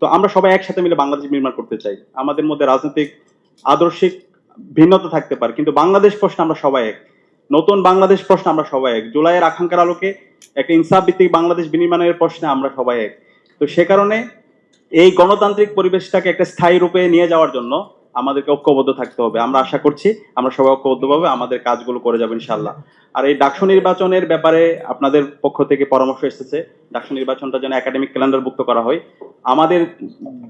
তো আমরা সবাই একসাথে মিলে বাংলাদেশ নির্মাণ করতে চাই। আমাদের মধ্যে রাজনৈতিক আদর্শিক ভিন্নতা থাকতে পারে, কিন্তু বাংলাদেশ প্রশ্নে আমরা সবাই এক। নতুন বাংলাদেশ প্রশ্নে আমরা সবাই এক। জুলাইয়ের আকাঙ্ক্ষার আলোকে একটা ইনসাফ ভিত্তিক বাংলাদেশ বিনির্মাণের প্রশ্নে আমরা সবাই এক। তো সে কারণে এই গণতান্ত্রিক পরিবেশটাকে একটা স্থায়ী রূপে নিয়ে যাওয়ার জন্য আমাদেরকে ঐক্যবদ্ধ থাকতে হবে। আমরা আশা করছি আমরা সবাই ঐক্যবদ্ধভাবে আমাদের কাজগুলো করে যাবো ইনশাআল্লাহ। আর এই ডাকসু নির্বাচনের ব্যাপারে আপনাদের পক্ষ থেকে পরামর্শ এসেছে, ডাকসু নির্বাচনটা যেন একাডেমিক ক্যালেন্ডারভুক্ত করা হয়। আমাদের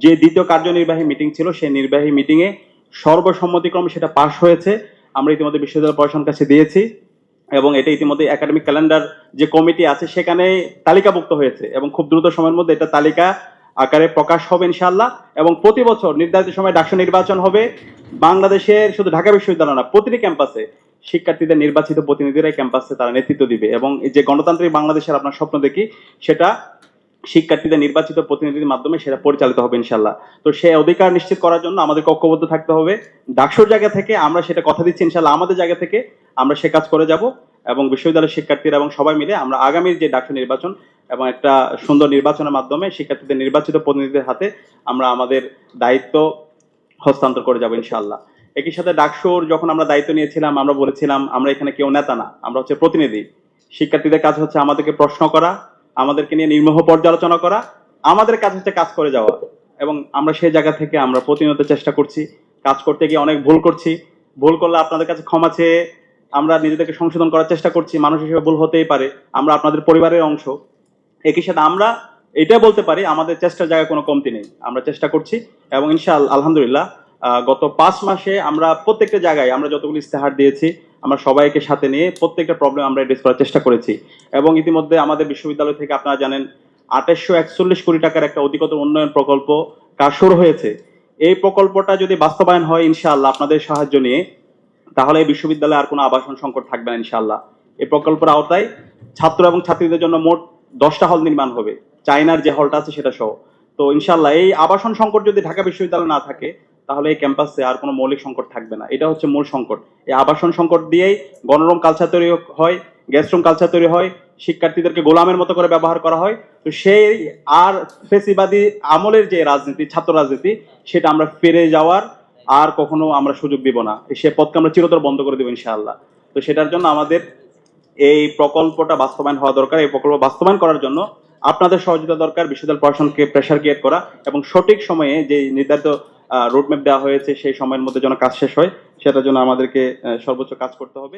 যে দ্বিতীয় কার্যনির্বাহী মিটিং ছিল, সেই নির্বাহী মিটিং এ সর্বসম্মতিক্রমে সেটা পাশ হয়েছে। আমরা ইতিমধ্যে বিশ্ববিদ্যালয় প্রশাসনের কাছে দিয়েছি এবং এটা ইতিমধ্যে একাডেমিক ক্যালেন্ডার যে কমিটি আছে সেখানে তালিকাভুক্ত হয়েছে এবং খুব দ্রুত সময়ের মধ্যে এটা তালিকা আকারে প্রকাশ হবে ইনশাআল্লাহ। এবং প্রতি বছর নির্ধারিত সময় ডাকসু নির্বাচন হবে। বাংলাদেশের শুধু ঢাকা বিশ্ববিদ্যালয় না, প্রতিটি ক্যাম্পাসে শিক্ষার্থীদের নির্বাচিত প্রতিনিধিরাই ক্যাম্পাসে তারা নেতৃত্ব দিবে এবং এই যে গণতান্ত্রিক বাংলাদেশের আপনার স্বপ্ন দেখি, সেটা শিক্ষার্থীদের নির্বাচিত প্রতিনিধির মাধ্যমে সেটা পরিচালিত হবে ইনশাআল্লাহ। তো সেই অধিকার নিশ্চিত করার জন্য আমাদের ঐক্যবদ্ধ থাকতে হবে। ডাকসুর জায়গা থেকে আমরা সেটা কথা দিচ্ছি ইনশাআল্লাহ, আমাদের জায়গা থেকে আমরা সে কাজ করে যাব এবং বিশ্ববিদ্যালয়ের শিক্ষার্থীরা এবং সবাই মিলে আমরা আগামীর যে ডাকসু নির্বাচন এবং একটা সুন্দর নির্বাচনের মাধ্যমে শিক্ষার্থীদের নির্বাচিত প্রতিনিধিদের হাতে আমরা আমাদের দায়িত্ব হস্তান্তর করে যাব ইনশাআল্লাহ। একই সাথে ডাকসুর যখন আমরা দায়িত্ব নিয়েছিলাম, আমরা বলেছিলাম আমরা এখানে কেউ নেতা না, আমরা হচ্ছে প্রতিনিধি। শিক্ষার্থীদের কাজ হচ্ছে আমাদেরকে প্রশ্ন করা, আমাদেরকে নিয়ে নির্মোহ পর্যালোচনা করা, আমাদের কাজ হচ্ছে কাজ করে যাওয়া। এবং আমরা সেই জায়গা থেকে আমরা প্রতিনিয়ত চেষ্টা করছি, কাজ করতে গিয়ে অনেক ভুল করছি। ভুল করলে আপনাদের কাছে ক্ষমা চেয়ে আমরা নিজেদেরকে সংশোধন করার চেষ্টা করছি। মানুষ হিসেবে ভুল হতেই পারে, আমরা আপনাদের পরিবারের অংশ। একই সাথে আমরা এটা বলতে পারি আমাদের চেষ্টার জায়গায় কোনো কমতি নেই, আমরা চেষ্টা করছি এবং ইনশাআল্লাহ আলহামদুলিল্লাহ গত 5 মাসে আমরা প্রত্যেকটা জায়গায় আমরা যতগুলো ইস্তেহার দিয়েছি আমরা সবাইকে সাথে নিয়ে প্রত্যেকটা প্রবলেম আমরা এড্রেস করার চেষ্টা করেছি। এবং ইতিমধ্যে আমাদের বিশ্ববিদ্যালয় থেকে আপনারা জানেন 2841 কোটি টাকার একটা অধিকতর উন্নয়ন প্রকল্প কাজ শুরু হয়েছে। এই প্রকল্পটা যদি বাস্তবায়ন হয় ইনশাআল্লাহ আপনাদের সাহায্য নিয়ে, তাহলে এই বিশ্ববিদ্যালয়ে আর কোনো আবাসন সংকট থাকবে না ইনশাআল্লাহ। এই প্রকল্পের আওতায় ছাত্র এবং ছাত্রীদের জন্য মোট 10টা হল নির্মাণ হবে, চায়নার যে হলটা আছে সেটা সহ। তো ইনশাআল্লাহ এই আবাসন সংকট যদি ঢাকা বিশ্ববিদ্যালয়ে না থাকে, তাহলে এই ক্যাম্পাসে আর কোনো মৌলিক সংকট থাকবে না। এটা হচ্ছে মূল সংকট। এই আবাসন সংকট দিয়েই গণরুম কালচার তৈরি হয়, গেস্টরুম কালচার তৈরি হয়, শিক্ষার্থীদেরকে গোলামের মতো করে ব্যবহার করা হয়। তো সেই আর ফেসিবাদী আমলের যে রাজনীতি, ছাত্র রাজনীতি, সেটা আমরা ফিরে যাওয়ার আর কখনো আমরা সুযোগ দিব না। সে পথকে আমরা চিরতর বন্ধ করে দেবো ইনশাআল্লাহ। তো সেটার জন্য আমাদের এই প্রকল্পটা বাস্তবায়ন হওয়া দরকার। এই প্রকল্প বাস্তবায়ন করার জন্য আপনাদের সহযোগিতা দরকার, বিশ্ববিদ্যালয় প্রশাসনকে প্রেসার ক্রিয়েট করা এবং সঠিক সময়ে যে নির্ধারিত রোডম্যাপ দেওয়া হয়েছে সেই সময়ের মধ্যে যেন কাজ শেষ হয়, সেটার জন্য আমাদেরকে সর্বোচ্চ কাজ করতে হবে।